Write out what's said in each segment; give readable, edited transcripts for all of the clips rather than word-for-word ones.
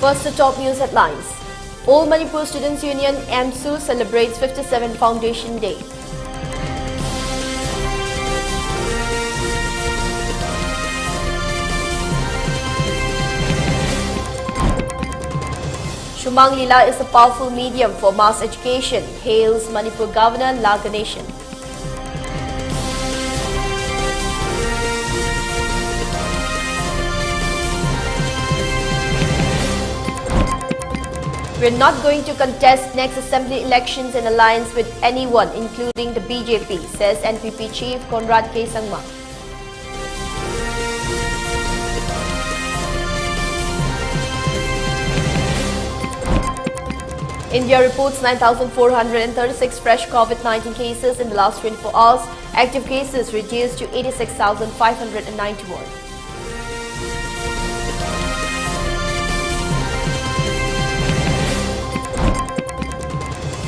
First, the top news headlines. All Manipur Students Union (AMSU) celebrates 57th Foundation Day. Shumang Lila is a powerful medium for mass education, hails Manipur Governor La Ganeshan. We are not going to contest next assembly elections in alliance with anyone, including the BJP, says NPP Chief Conrad K. Sangma. India reports 9,436 fresh COVID-19 cases in the last 24 hours. Active cases reduced to 86,591.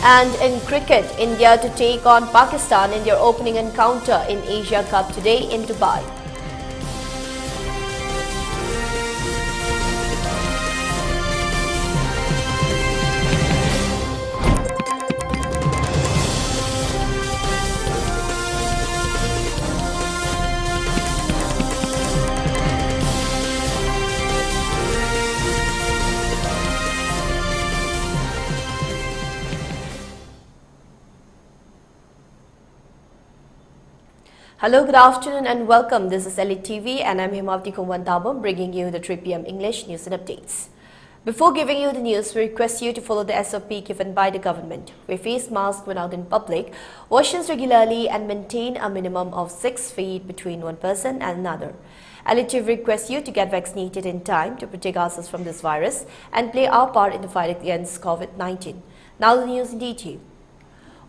And in cricket, India to take on Pakistan in their opening encounter in Asia Cup today in Dubai. Hello, good afternoon and welcome. This is ELITETV and I'm Hemabati bringing you the 3 p.m. English news and updates. Before giving you the news, we request you to follow the SOP given by the government. Wear face masks when out in public, wash hands regularly and maintain a minimum of 6 feet between one person and another. ELITETV requests you to get vaccinated in time to protect ourselves from this virus and play our part in the fight against COVID-19. Now the news in detail.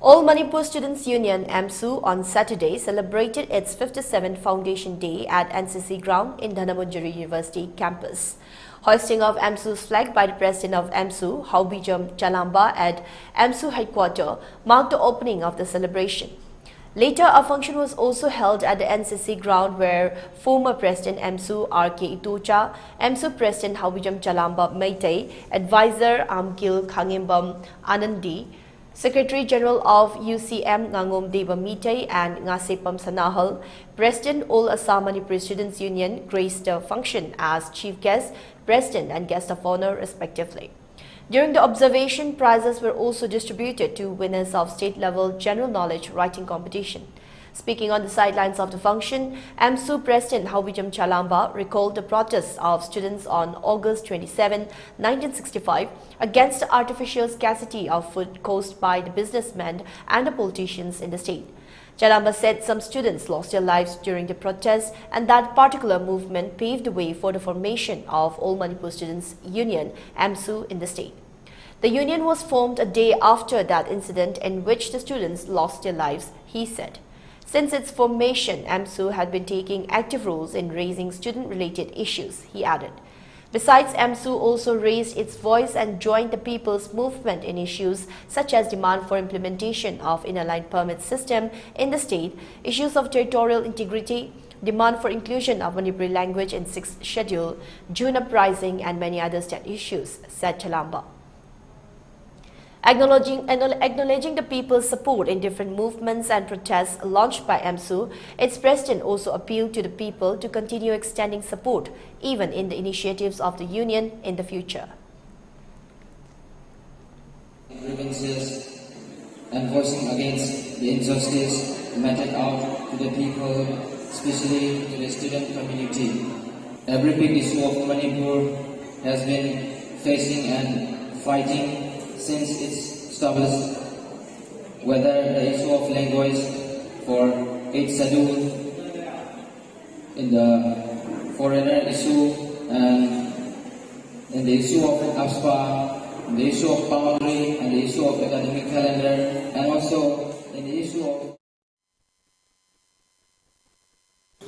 All Manipur Students Union (AMSU) on Saturday celebrated its 57th Foundation Day at NCC ground in Dhanamujari University campus. Hoisting of AMSU's flag by the President of AMSU, Haubijam Chalamba, at AMSU headquarters marked the opening of the celebration. Later, a function was also held at the NCC ground where former President AMSU R.K. Itucha, AMSU President Haubijam Chalamba Meitei, Advisor Amkil Khangimbam Anandi, Secretary General of UCM Ngangom Deva Mitay and Ngasepam Sanahal, President All Assam Manipur Students Union graced the function as Chief Guest, President and Guest of Honor respectively. During the observation, prizes were also distributed to winners of state-level general knowledge writing competition. Speaking on the sidelines of the function, AMSU President Haubijam Chalamba recalled the protests of students on August 27, 1965 against the artificial scarcity of food caused by the businessmen and the politicians in the state. Chalamba said some students lost their lives during the protests and that particular movement paved the way for the formation of All Manipur Students Union (AMSU) in the state. The union was formed a day after that incident in which the students lost their lives, he said. Since its formation, AMSU had been taking active roles in raising student-related issues, he added. Besides, AMSU also raised its voice and joined the people's movement in issues such as demand for implementation of inner-line permit system in the state, issues of territorial integrity, demand for inclusion of Manipuri language in 6th schedule, June uprising and many other state issues, said Chalamba. Acknowledging the people's support in different movements and protests launched by AMSU, its president also appealed to the people to continue extending support even in the initiatives of the union in the future. Grievances and voicing against the injustice meted out to the people, especially to the student community. Every big issue of Manipur has been facing and fighting since its established, whether the issue of language for 8th schedule, in the foreigner issue, and in the issue of APSPA, in the issue of boundary, and the issue of academic calendar, and also in the issue of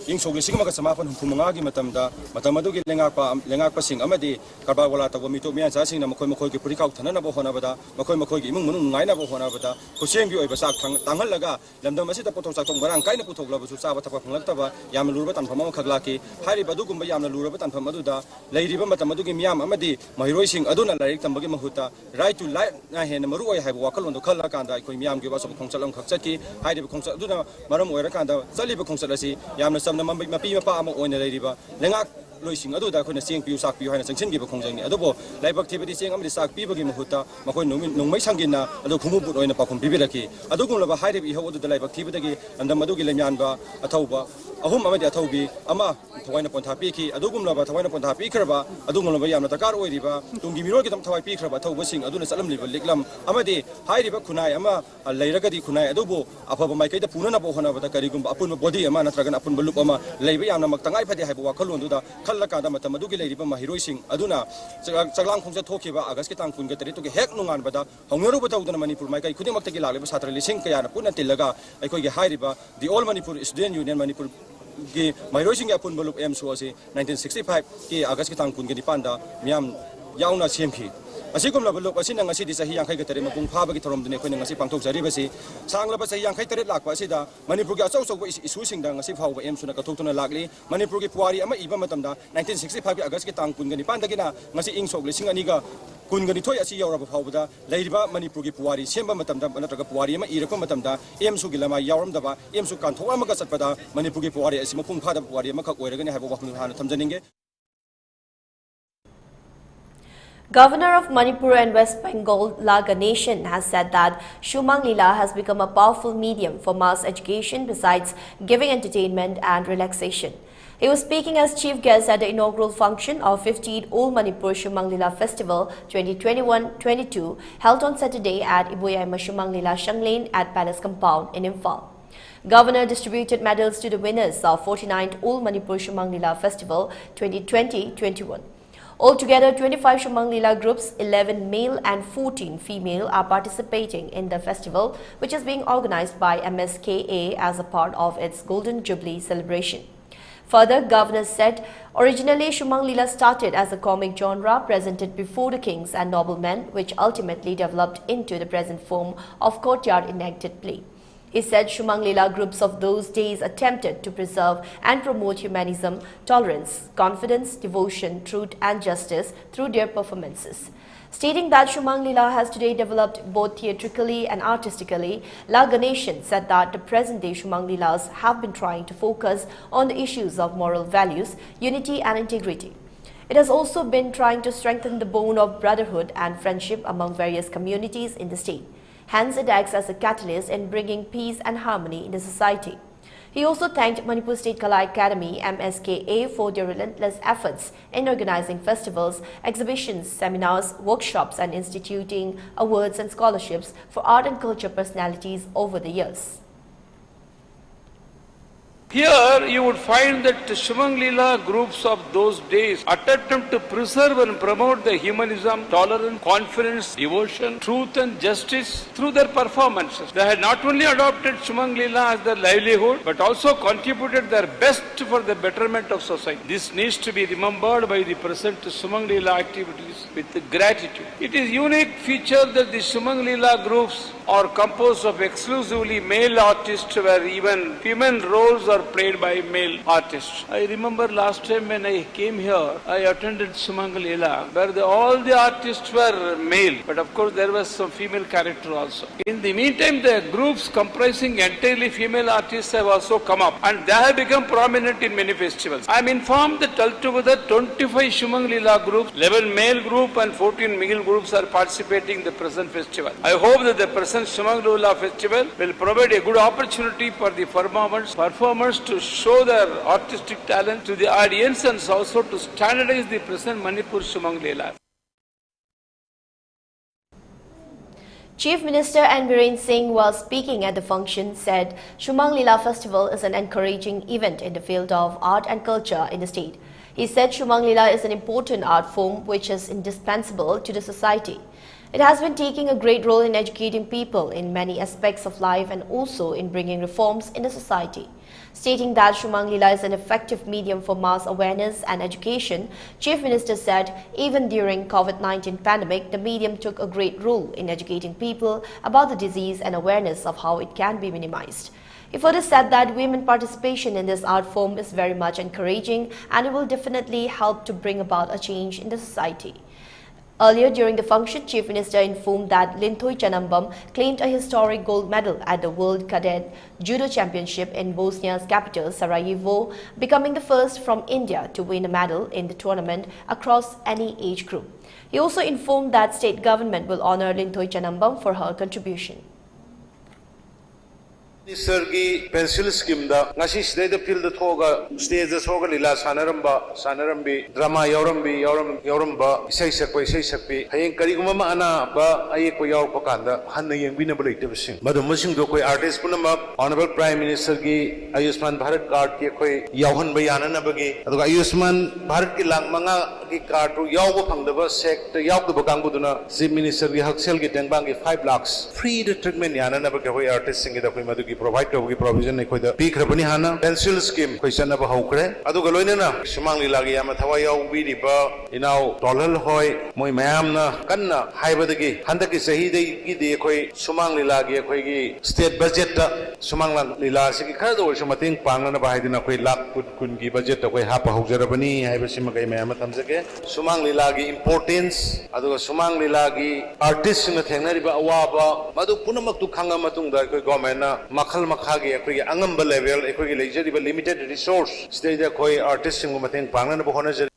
ing sogli sigma ka samapan humanga gi matamadu gi lengak pasing amadi karba wala ta gomi to mian sa sing na makoi gi purikau thana na bo hona bada makoi gi imung munung ngai na bo hona bada khoseng gi oi basak tangal laga lamdam asi ta potok sak tong barang kai na puthok la bu sa ba thapa phangla ta ba yam lurba tan phama khagla ki hari badu gumba yam na lurba tan phama du da leiriba matamadu gi miam amadi mahiroi sing aduna larik tambagi mahuta right to life na he na maru oi hai wakal on do khalla kan da koi miam gi ba so khongchalam khakchat ki hari ba khongchat aduna maram oi ra kan da chali ba khongchat asi yam na samna mapi mapa ama oi na leiriba lengak loising adu da khona sing piu sak piu haina sangchin gi ba khongjang ni adu bo laibak thibadi sing amdi sak pi bagi mahuta makoi nongmai sangin na adu khumu but oina pakhum pi bilaki adu gum laba hairi bi ho adu da laibak thibadagi andam adu gi lemyan ba athauba ahum amadi athaubi ama thawaina pontha pi ki adu gum laba thawaina pontha pi khraba adu gum laba yamna takar oi riba tungi miro gi tam thawai pi khraba thauba sing adu na salam liba liklam amadi hairi ba khunai ama leiragadi khunai adu bo afaba mai kai da puna na bo hona ba kari gum apun body ama na tragan apun lup ama leiba yamna maktangai phadi hai ba wakhalon du da khalla ka da matam adu gi leiriba mahiroi sing aduna chaglang khongja thokiba agas ki tang kun ga tari to gi hek nungan ba da hongneru ba tawdana manipur mai kai khudi makta gi lagle ba satra lising kaya na puna tilaga aikoi gi hairiba the all manipur student union manipur gi mahiroi sing apun balup em so ase 1965 ki agas ki tang kun gi panda miam yauna semki asigum la baluk asina ngasi di sahi yang kai gatare mapung pha bagi thorom dune khoi ngasi pangthok jari basi sang la ba sahi yang kai tare lakwa asida manipur gi asau sau isu sing da ngasi phau ba em suna ka thok tuna lakli manipur gi puari ama iba matam da 1965 gi august ki tang kun gani pan da gina ngasi ing sok lising ani ga kun gani thoi asi yaura ba phau da leiriba manipur gi puari semba matam da natraga puari ama irakwa matam da em su gi lama yauram da ba em su kan thok ama ga satpa da manipur gi puari asi mapung pha da puari ama khak oiragani haibo wakun hana thamjaninge. Governor of Manipur and West Bengal, La Ganeshan, has said that Shumang Lila has become a powerful medium for mass education besides giving entertainment and relaxation. He was speaking as chief guest at the inaugural function of 15th All Manipur Shumang Lila Festival 2021-22 held on Saturday at Iboyaima Shumang Lila Shanglane at Palace Compound in Imphal. Governor distributed medals to the winners of 49th All Manipur Shumang Lila Festival 2020-21. Altogether, 25 Shumang Lila groups, 11 male and 14 female, are participating in the festival, which is being organized by MSKA as a part of its Golden Jubilee celebration. Further, Governor said, originally Shumang Lila started as a comic genre presented before the kings and noblemen, which ultimately developed into the present form of courtyard enacted play. He said Shumang Lila groups of those days attempted to preserve and promote humanism, tolerance, confidence, devotion, truth and justice through their performances. Stating that Shumang Lila has today developed both theatrically and artistically, La Ganeshan said that the present-day Shumang Lilas have been trying to focus on the issues of moral values, unity and integrity. It has also been trying to strengthen the bond of brotherhood and friendship among various communities in the state. Hence, it acts as a catalyst in bringing peace and harmony in the society. He also thanked Manipur State Kala Academy (MSKA) for their relentless efforts in organizing festivals, exhibitions, seminars, workshops and instituting awards and scholarships for art and culture personalities over the years. Here you would find that Shumang Lila groups of those days attempt to preserve and promote the humanism, tolerance, confidence, devotion, truth and justice through their performances. They had not only adopted Shumang Lila as their livelihood but also contributed their best for the betterment of society. This needs to be remembered by the present Shumang Lila activities with gratitude. It is a unique feature that the Shumang Lila groups are composed of exclusively male artists where even female roles are played by male artists. I remember last time when I came here, I attended Shumang Lila where all the artists were male, but of course there was some female character also. In the meantime, the groups comprising entirely female artists have also come up and they have become prominent in many festivals. I am informed that altogether 25 Shumang Lila groups, 11 male group and 14 male groups are participating in the present festival. I hope that the present Shumang Lila festival will provide a good opportunity for the performers to show their artistic talent to the audience and also to standardize the present Manipur Shumang Lila. Chief Minister N. Biren Singh, while speaking at the function, said Shumang Lila Festival is an encouraging event in the field of art and culture in the state. He said Shumang Lila is an important art form which is indispensable to the society. It has been taking a great role in educating people in many aspects of life and also in bringing reforms in the society. Stating that Shumang Lila is an effective medium for mass awareness and education, Chief Minister said even during COVID-19 pandemic, the medium took a great role in educating people about the disease and awareness of how it can be minimized. He further said that women participation in this art form is very much encouraging and it will definitely help to bring about a change in the society. Earlier during the function, Chief Minister informed that Linthoi Chanambam claimed a historic gold medal at the World Cadet Judo Championship in Bosnia's capital, Sarajevo, becoming the first from India to win a medal in the tournament across any age group. He also informed that state government will honor Linthoi Chanambam for her contribution. Sergi pencil scheme da ngasi state the field thoga stage the thoga lila sanarambi drama yoramba sei sakpi hayeng kariguma ma ana ba ai ko yaw pa kanda han yeng bina balik te sing madum sing do koi artist punama honorable prime minister gi Ayushman Bharat card ke koi yawhan bayana na bagi aduga Ayushman Bharat ki lang manga ki card ru yaw bo phangdaba sek te yaw do kang buduna chief minister gi haksel gi tengbang gi 5 lakhs free the treatment yana na bagi koi artist sing da koi madu gi provide to provision ekoi da peak rabani hana pencil scheme koi sana ba haukre adu galoina na Shumang Lila gi ama thawai yaw bi riba inau tolhal hoi moi mayam na kanna haibadagi handaki sahi dei gi de koi Shumang Lila gi koi gi state budget da Shumang Lila se gi khar do mating pangna na ba haidina koi lakh kun gi budget da koi hapa haujarabani haiba sima kai mayam tamjake Shumang Lila gi importance adu Shumang Lila gi artist sing thengna riba awaba madu punamak tu khanga matung da koi government na makhal khagi ekoi angamba level ekoi leisure limited resource stage koi artist singu mateng pangna bo hona jari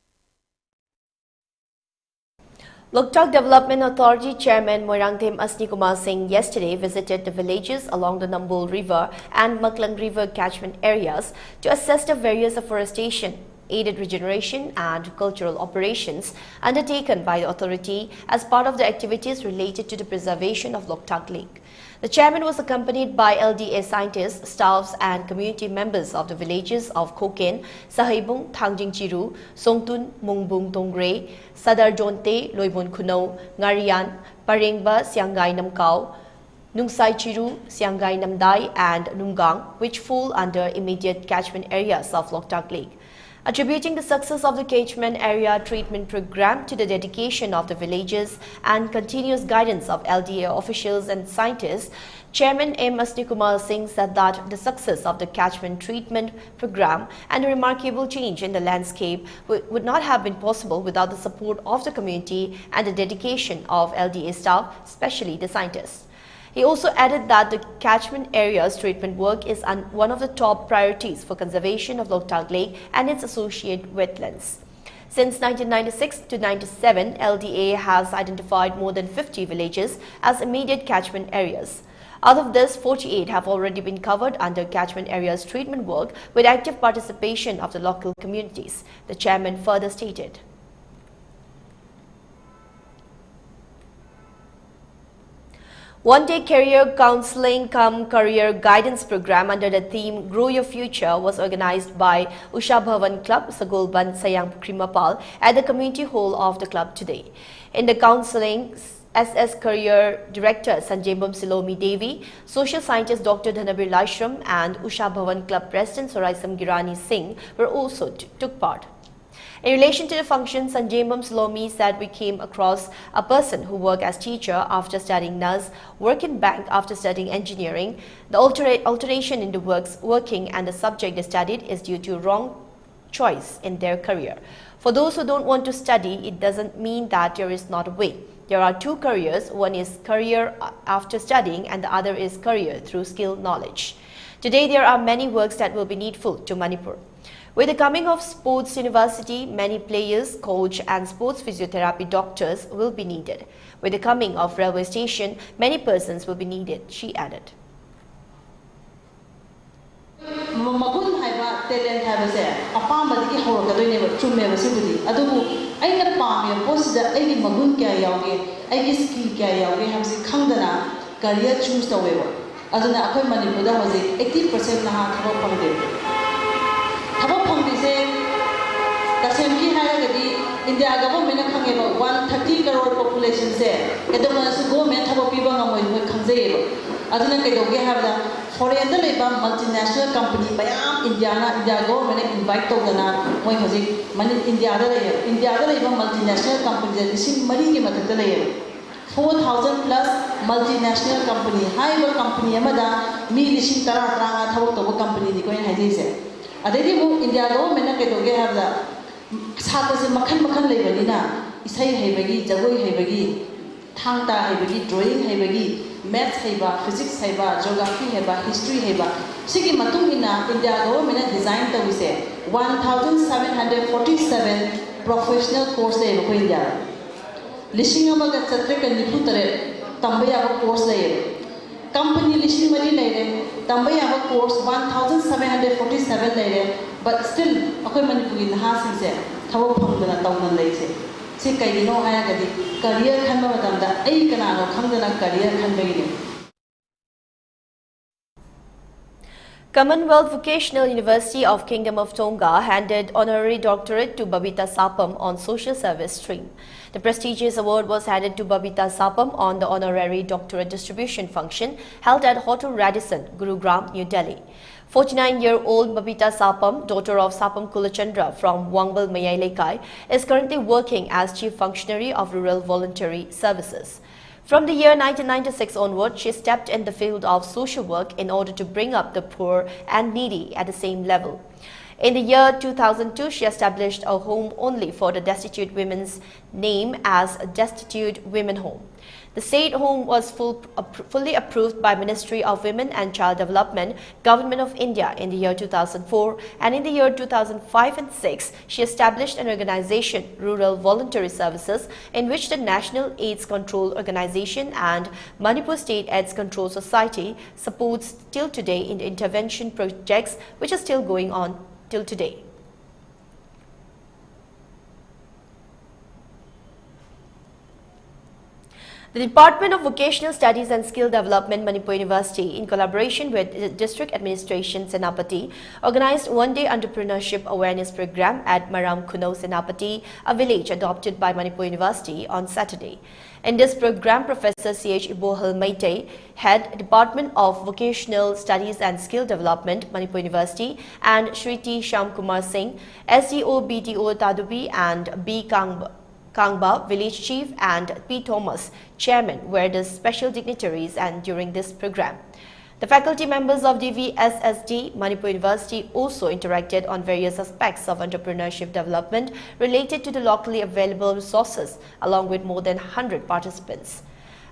Loktak Development Authority Chairman Moirangthem Asni Kumar Singh yesterday visited the villages along the Nambol River and Maklang River catchment areas to assess the various afforestation, aided regeneration and cultural operations undertaken by the authority as part of the activities related to the preservation of Loktak Lake. The chairman was accompanied by LDA scientists, staffs and community members of the villages of Koken, Sahibung, Thangjing Chiru, Songtun, Mungbung Tongre, Sadar Jonte, Loibun Kuno, Ngarian, Parengba, Siangai Namkau, Nungsai Chiru, Siangai Namdai and Nunggang, which fall under immediate catchment areas of Loktak Lake. Attributing the success of the catchment area treatment program to the dedication of the villages and continuous guidance of LDA officials and scientists, Chairman M. Asni Kumar Singh said that the success of the catchment treatment program and a remarkable change in the landscape would not have been possible without the support of the community and the dedication of LDA staff, especially the scientists. He also added that the catchment areas treatment work is one of the top priorities for conservation of Loktak Lake and its associated wetlands. Since 1996 to 97, LDA has identified more than 50 villages as immediate catchment areas. Out of this, 48 have already been covered under catchment areas treatment work with active participation of the local communities, the chairman further stated. One-day career counseling cum career guidance program under the theme Grow Your Future was organized by Usha Bhavan Club, Sagolban, Sayang Krimapal at the community hall of the club today. In the counseling, SS Career Director Sanjembam Silomi Devi, Social Scientist Dr. Dhanabir Lashram and Usha Bhavan Club President Soraisam Girani Singh were also took part. In relation to the function, Sanjembam Silomi said we came across a person who worked as teacher after studying nurse, work in bank after studying engineering. The alteration in the working and the subject they studied is due to wrong choice in their career. For those who don't want to study, it doesn't mean that there is not a way. There are two careers. One is career after studying and the other is career through skill knowledge. Today, there are many works that will be needful to Manipur. With the coming of sports university, many players, coach and sports physiotherapy doctors will be needed. With the coming of railway station, many persons will be needed, she added. In India government khange ba 130 crore population se kedoma su government thabo piba ngamoi moi khangje ba aduna kedoge habda foreign da leba multinational company bayam India government invite to dana moi hoji mani India da leba multinational company lising mari ke matak da leba 4,000 plus multinational company high company amada mi lising tara tranga thabo to company di ko en haji se adedi mu India government kedoge habda सापसे मखन मखन लेबनीना इसै हैबगी जगोई हैबगी थांता हैबगी drawing हैबगी maths हैबा फिजिक्स हैबा ज्योग्राफी हैबा हिस्ट्री हैबा सिगी मतुंगिना इंडिया गवर्नमेंट डिजाइन तविसे 1747 प्रोफेशनल कोर्स ले को इंडिया लिसिंग अमगा चत्रे का निफुतरे तंबया कोर्स ले कंपनी लिसिंग मरी ले तंबया कोर्स 1747 ले but still akoy manipuri naha singse thabo phangdana tawna leise se kaigino haya gadi career khanba matamda ai kana no khangdana career khanbagini. Commonwealth Vocational University of Kingdom of Tonga handed honorary doctorate to Babita Sapam on social service stream. The prestigious award was handed to Babita Sapam on the honorary doctorate distribution function held at Hotel Radisson, Gurugram, New Delhi. 49-year-old Babita Sapam, daughter of Sapam Kulachandra from Wangbal Mayailekai, is currently working as Chief Functionary of Rural Voluntary Services. From the year 1996 onward, she stepped in the field of social work in order to bring up the poor and needy at the same level. In the year 2002, she established a home only for the destitute women's name as Destitute Women Home. The said home was fully approved by Ministry of Women and Child Development, Government of India in the year 2004, and in the year 2005 and 6, she established an organization, Rural Voluntary Services, in which the National AIDS Control Organization and Manipur State AIDS Control Society supports till today in the intervention projects which are still going on till today. The Department of Vocational Studies and Skill Development, Manipur University, in collaboration with the District Administration Senapati, organized one-day entrepreneurship awareness program at Maram Kuno Senapati, a village adopted by Manipur University, on Saturday. In this program, Professor C.H. Ibohal Maitei, Head, Department of Vocational Studies and Skill Development, Manipur University, and Shri T. Shyam Kumar Singh, SDO, BDO Tadubi, and B. Kangba, Village Chief, and P. Thomas, Chairman, were the special dignitaries and during this program. The faculty members of DVSSD, Manipur University, also interacted on various aspects of entrepreneurship development related to the locally available resources, along with more than 100 participants.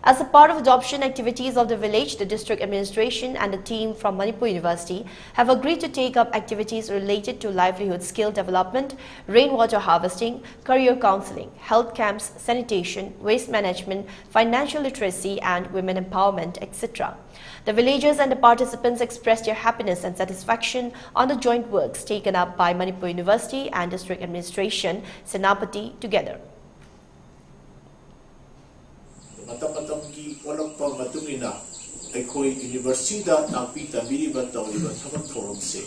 As a part of adoption activities of the village, the district administration and the team from Manipur University have agreed to take up activities related to livelihood skill development, rainwater harvesting, career counseling, health camps, sanitation, waste management, financial literacy and women empowerment, etc. The villagers and the participants expressed their happiness and satisfaction on the joint works taken up by Manipur University and district administration, Senapati, together. Matam ki walakpa matungina aikoi university da takpi tabiri ba tawriba thabak thorom se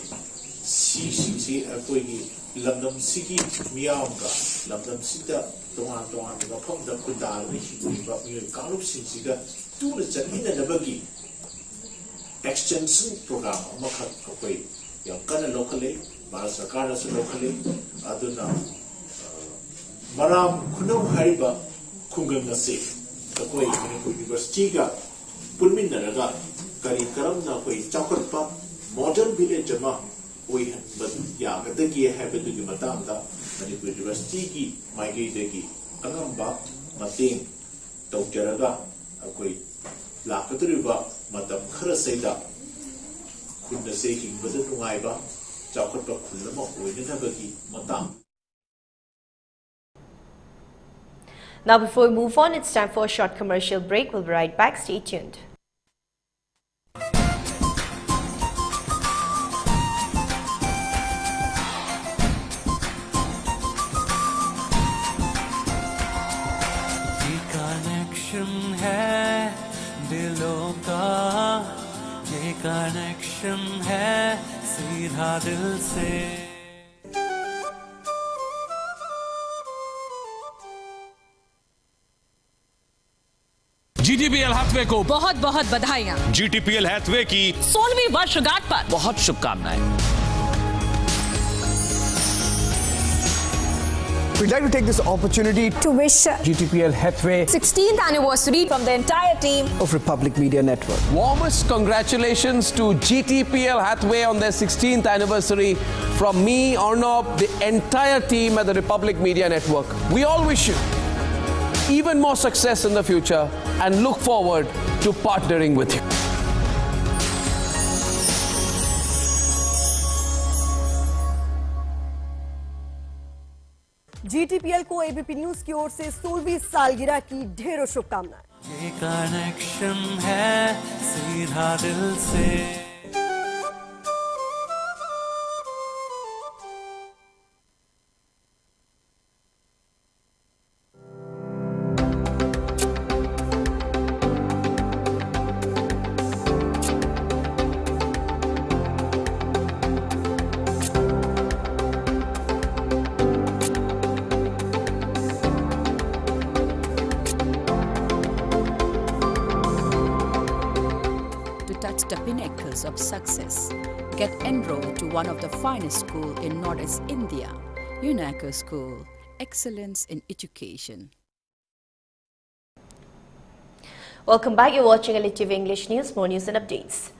si aikoi gi lamdam sigi miyam ga lamdam sida tongan ga phom da kudal ni hi ba mi kalup siga tu le chamina da bagi extension program amakhat aikoi yang kana locally Bharat Sarkar as locally aduna maram khunau hariba khungam na se Koi University ga pulmin naraga kari karam na koi chakotpa modern village ma koi ya gadagi hai bedu gi matam da Manipur University ki maigai degi angamba mating tawjaraga koi lakaturiba matam khara saida khunna se ki badu tungai ba chakotpa khunna koi ne thabagi matam. Now, before we move on, it's time for a short commercial break. We'll be right back. Stay tuned. ये connection है दिलों का, ये connection है सीधा दिल से. GTPL Hathaway को बहुत बहुत बधाइयाँ। GTPL हैथवे की 16वीं वर्षगांठ पर बहुत शुभकामनाएं। We'd like to take this opportunity to wish GTPL Hathway 16th anniversary from the entire team of Republic Media Network. Warmest congratulations to GTPL Hathway on their 16th anniversary from me, Arnab, the entire team at the Republic Media Network. We all wish you even more success in the future and look forward to partnering with you. GTPL को ABP news की ओर से 16वीं सालगिरह की ढेरों शुभकामनाएं। ये connection है सीधा दिल से। touch the pinnacles of success. Get enrolled to one of the finest schools in Northeast India, UNACO School, Excellence in Education. Welcome back. You're watching ELITETV English News. More news and updates.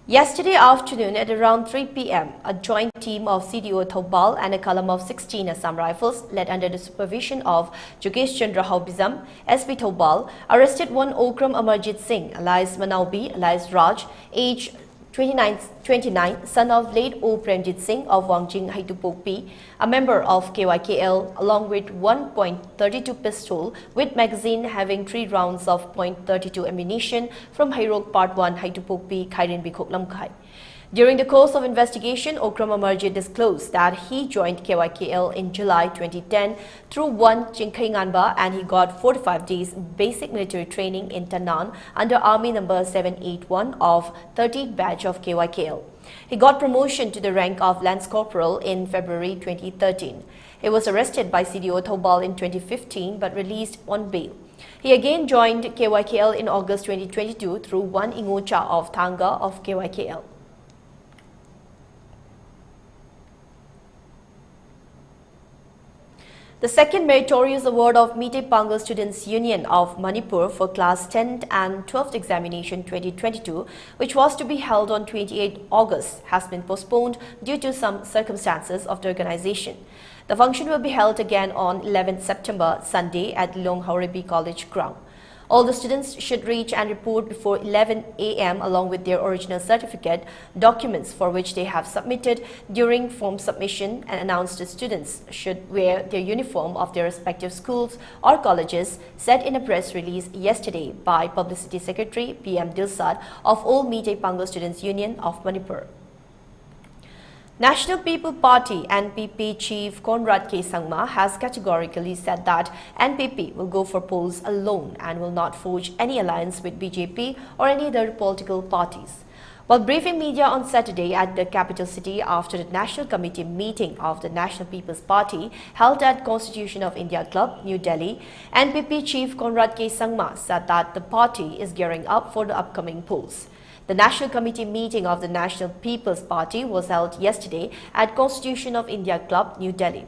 Yesterday afternoon at around 3 p.m., a joint team of CDO Thobal and a column of 16 Assam Rifles, led under the supervision of Jogesh Chandra Haubizam, SP Thobal, arrested one Okram Amarjit Singh, alias Manaubi, alias Raj, age 29, son of late O. Premjit Singh of Wangjing Haitupokpi, a member of KYKL, along with 1.32 pistol with magazine having 3 rounds of .32 ammunition from Hairok Part 1 Haitupokpi, Khairin Bikhok Lamkai. During the course of investigation, Okram Amarjit disclosed that he joined KYKL in July 2010 through one Chinkhay Nganba, and he got 45 days basic military training in Tanan under Army number 781 of 13th batch of KYKL. He got promotion to the rank of Lance Corporal in February 2013. He was arrested by CDO Thobal in 2015 but released on bail. He again joined KYKL in August 2022 through one Ingocha of Thanga of KYKL. The second meritorious award of Meetei Pangal Students Union of Manipur for Class 10th and 12th Examination 2022, which was to be held on 28 August, has been postponed due to some circumstances of the organization. The function will be held again on 11th September, Sunday at Long Haurebi College ground. All the students should reach and report before 11 a.m. along with their original certificate, documents for which they have submitted during form submission, and announced the students should wear their uniform of their respective schools or colleges, said in a press release yesterday by Publicity Secretary PM Dilsad of All Meetei Pangal Students Union of Manipur. National People Party NPP Chief Conrad K. Sangma has categorically said that NPP will go for polls alone and will not forge any alliance with BJP or any other political parties. While briefing media on Saturday at the capital city after the National Committee meeting of the National People's Party held at Constitution of India Club, New Delhi, NPP Chief Conrad K. Sangma said that the party is gearing up for the upcoming polls. The National Committee meeting of the National People's Party was held yesterday at Constitution of India Club, New Delhi.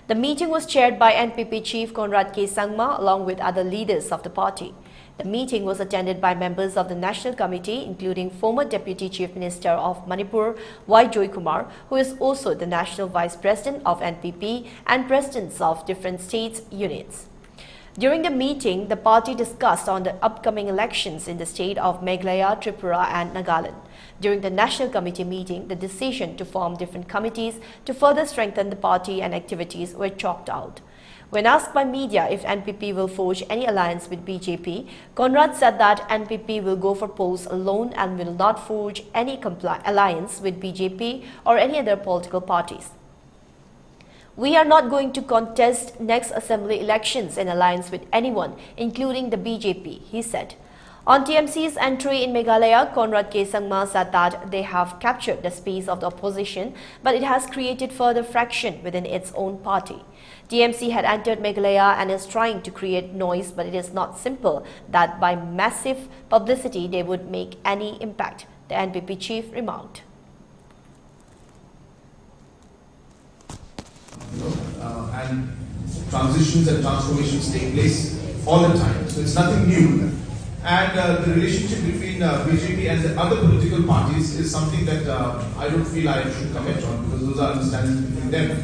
The meeting was chaired by NPP Chief Conrad K. Sangma along with other leaders of the party. The meeting was attended by members of the National Committee, including former Deputy Chief Minister of Manipur, Y. Joy Kumar, who is also the National Vice President of NPP, and presidents of different states units. During the meeting, the party discussed on the upcoming elections in the state of Meghalaya, Tripura and Nagaland. During the National Committee meeting, the decision to form different committees to further strengthen the party and activities were chalked out. When asked by media if NPP will forge any alliance with BJP, Conrad said that NPP will go for polls alone and will not forge any alliance with BJP or any other political parties. We are not going to contest next assembly elections in alliance with anyone, including the BJP, he said. On TMC's entry in Meghalaya, Conrad K. Sangma said that they have captured the space of the opposition, but it has created further fraction within its own party. TMC had entered Meghalaya and is trying to create noise, but it is not simple that by massive publicity they would make any impact, the NPP chief remarked. And transitions and transformations take place all the time, so it's nothing new. And the relationship between BJP and the other political parties is something that I don't feel I should comment on, because those are understandings between them.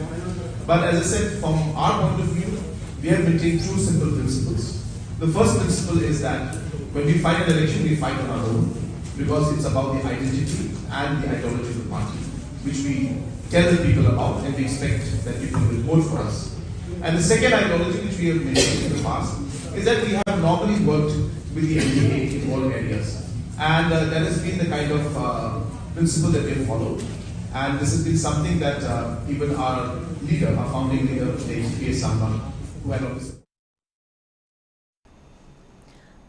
But as I said, from our point of view, we have maintained two simple principles. The first principle is that when we fight an election, we fight on our own, because it's about the identity and the ideology of the party, which we tell the people about, and we expect that people will vote for us. And the second ideology which we have maintained in the past is that we have normally worked with the NDA in all areas. And that has been the kind of principle that we have followed. And this has been something that even our leader, our founding leader, P. Sangma, who had always.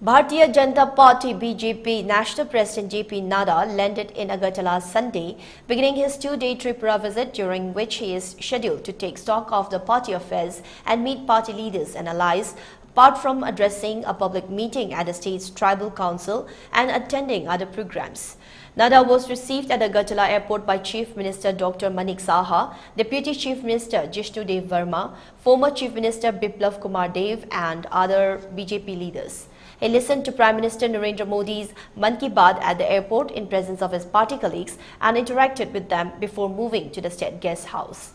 Bharatiya Janata Party BJP National President JP Nada landed in Agartala Sunday, beginning his two-day Tripura visit, during which he is scheduled to take stock of the party affairs and meet party leaders and allies, apart from addressing a public meeting at the state's tribal council and attending other programs. Nada was received at the Agartala airport by Chief Minister Dr. Manik Saha, Deputy Chief Minister Jishnu Dev Verma, former Chief Minister Biplav Kumar Dev and other BJP leaders. He listened to Prime Minister Narendra Modi's Man Ki Baat at the airport in presence of his party colleagues and interacted with them before moving to the state guest house.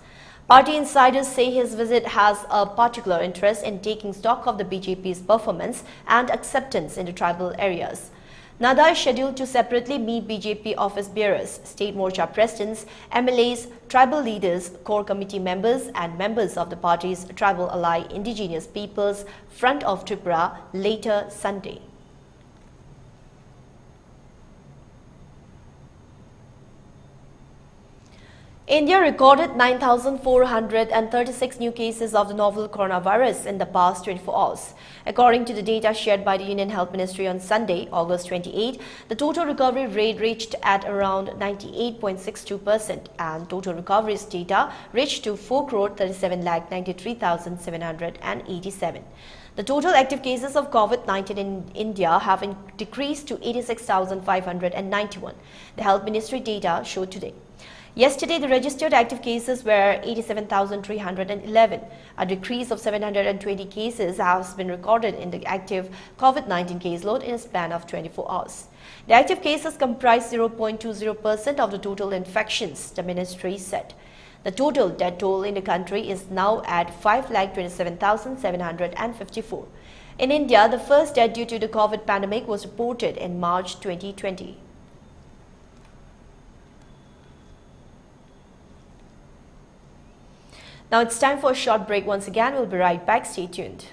Party insiders say his visit has a particular interest in taking stock of the BJP's performance and acceptance in the tribal areas. Nada is scheduled to separately meet BJP office bearers, state morcha presidents, MLAs, tribal leaders, core committee members and members of the party's tribal ally Indigenous Peoples Front of Tripura later Sunday. India recorded 9,436 new cases of the novel coronavirus in the past 24 hours. According to the data shared by the Union Health Ministry on Sunday, August 28, the total recovery rate reached at around 98.62% and total recoveries data reached to 4,37,93,787. The total active cases of COVID-19 in India have decreased to 86,591, the Health Ministry data showed today. Yesterday, the registered active cases were 87,311. A decrease of 720 cases has been recorded in the active COVID-19 caseload in a span of 24 hours. The active cases comprise 0.20% of the total infections, the ministry said. The total death toll in the country is now at 5,27,754. In India, the first death due to the COVID pandemic was reported in March 2020. Now it's time for a short break once again. We'll be right back. Stay tuned.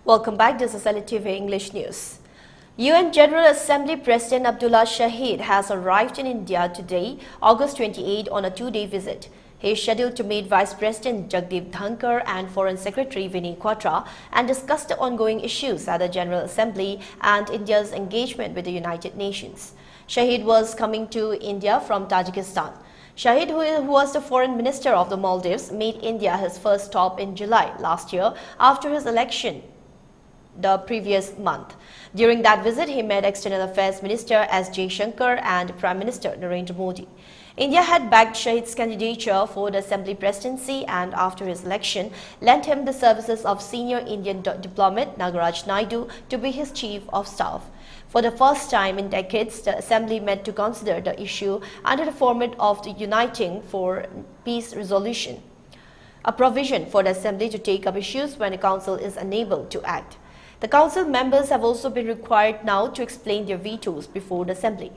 Welcome back. This is ELITETV English News. UN General Assembly President Abdullah Shahid has arrived in India today, August 28, on a two-day visit. He is scheduled to meet Vice President Jagdeep Dhankar and Foreign Secretary Vinay Quatra and discuss the ongoing issues at the General Assembly and India's engagement with the United Nations. Shahid was coming to India from Tajikistan. Shahid, who was the Foreign Minister of the Maldives, made India his first stop in July last year after his election the previous month. During that visit, he met External Affairs Minister S. Jaishankar and Prime Minister Narendra Modi. India had backed Shahid's candidature for the Assembly presidency and after his election, lent him the services of senior Indian diplomat Nagaraj Naidu to be his Chief of Staff. For the first time in decades, the Assembly met to consider the issue under the format of the Uniting for Peace resolution, a provision for the Assembly to take up issues when the Council is unable to act. The Council members have also been required now to explain their vetoes before the Assembly.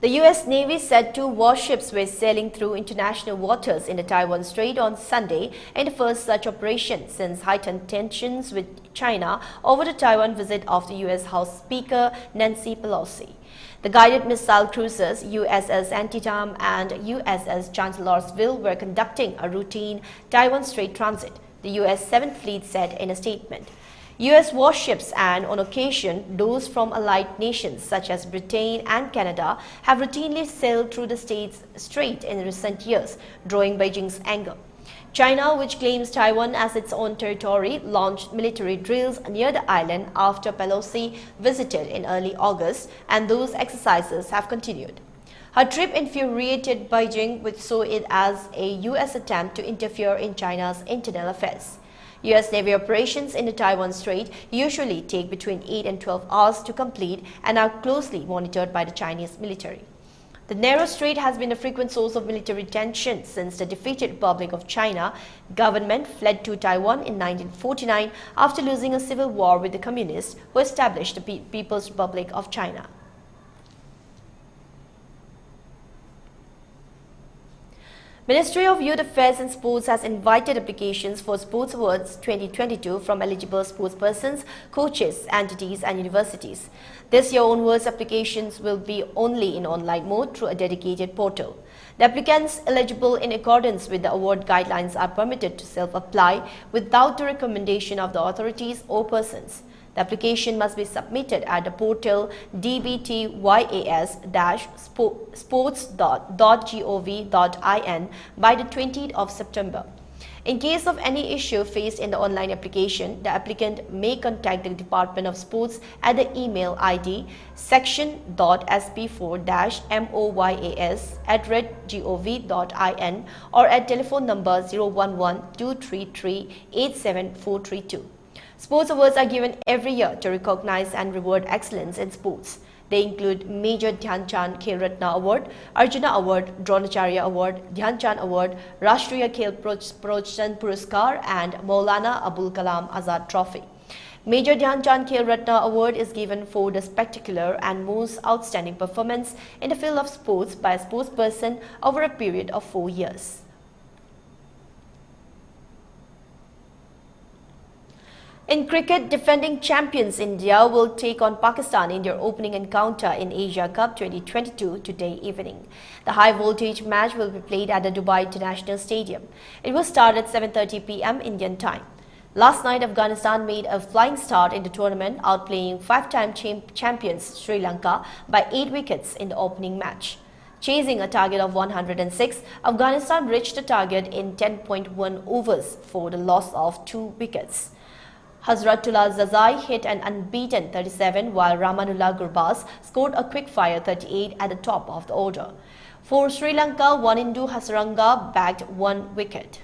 The U.S. Navy said 2 warships were sailing through international waters in the Taiwan Strait on Sunday in the first such operation since heightened tensions with China over the Taiwan visit of the U.S. House Speaker Nancy Pelosi. The guided missile cruisers USS Antietam and USS Chancellorsville were conducting a routine Taiwan Strait transit, the U.S. 7th Fleet said in a statement. U.S. warships and, on occasion, those from allied nations such as Britain and Canada have routinely sailed through the strait in recent years, drawing Beijing's anger. China, which claims Taiwan as its own territory, launched military drills near the island after Pelosi visited in early August, and those exercises have continued. Her trip infuriated Beijing, which saw it as a U.S. attempt to interfere in China's internal affairs. U.S. Navy operations in the Taiwan Strait usually take between 8 and 12 hours to complete and are closely monitored by the Chinese military. The narrow strait has been a frequent source of military tension since the defeated Republic of China government fled to Taiwan in 1949 after losing a civil war with the communists who established the People's Republic of China. Ministry of Youth Affairs and Sports has invited applications for Sports Awards 2022 from eligible sportspersons, coaches, entities and universities. This year onwards, applications will be only in online mode through a dedicated portal. The applicants eligible in accordance with the award guidelines are permitted to self-apply without the recommendation of the authorities or persons. The application must be submitted at the portal dbtys-sports.gov.in by the 20th of September. In case of any issue faced in the online application, the applicant may contact the Department of Sports at the email ID section.sp4-moyas@gov.in or at telephone number 011-233-87432. Sports awards are given every year to recognize and reward excellence in sports. They include Major Dhyan Chand Khel Ratna Award, Arjuna Award, Dronacharya Award, Dhyan Chand Award, Rashtriya Khel Protsan Puraskar and Maulana Abul Kalam Azad Trophy. Major Dhyan Chand Khel Ratna Award is given for the spectacular and most outstanding performance in the field of sports by a sportsperson over a period of 4 years. In cricket, defending champions India will take on Pakistan in their opening encounter in Asia Cup 2022 today evening. The high-voltage match will be played at the Dubai International Stadium. It will start at 7:30 p.m. Indian time. Last night, Afghanistan made a flying start in the tournament, outplaying 5-time champions Sri Lanka by 8 wickets in the opening match. Chasing a target of 106, Afghanistan reached the target in 10.1 overs for the loss of 2 wickets. Hazratullah Zazai hit an unbeaten 37 while Ramanullah Gurbaz scored a quick-fire 38 at the top of the order. For Sri Lanka, Wanindu Hasaranga bagged 1 wicket.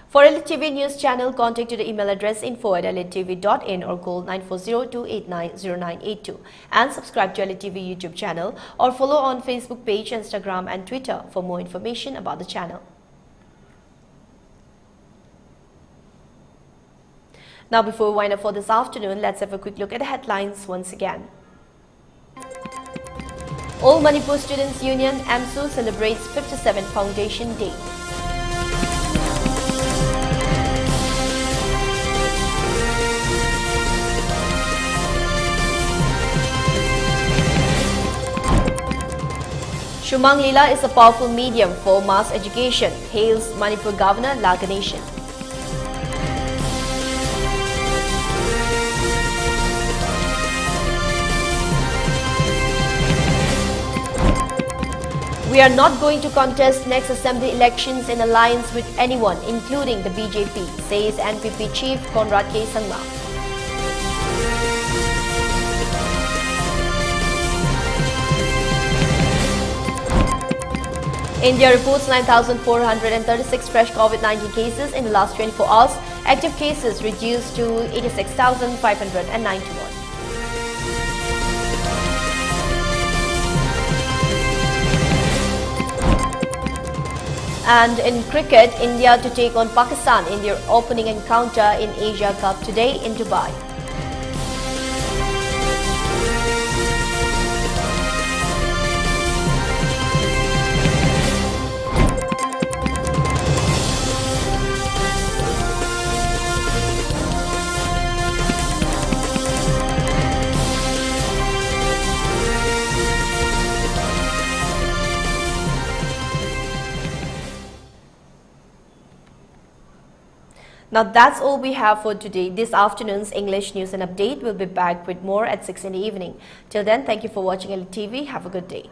For ELITETV News Channel, contact to the email address info@elitetv.in or call 940-289-0982 and subscribe to ELITETV YouTube channel or follow on Facebook page, Instagram and Twitter for more information about the channel. Now, before we wind up for this afternoon, let's have a quick look at the headlines once again. All Manipur Students Union AMSU celebrates 57th Foundation Day. Shumang Lila is a powerful medium for mass education, hails Manipur Governor Ganeshan. We are not going to contest next assembly elections in alliance with anyone, including the BJP, says NPP Chief Conrad K. Sangma. India reports 9,436 fresh COVID-19 cases in the last 24 hours. Active cases reduced to 86,591. And in cricket, India to take on Pakistan in their opening encounter in Asia Cup today in Dubai. Now that's all we have for today. This afternoon's English news and update will be back with more at 6 in the evening. Till then, thank you for watching ELITETV. Have a good day.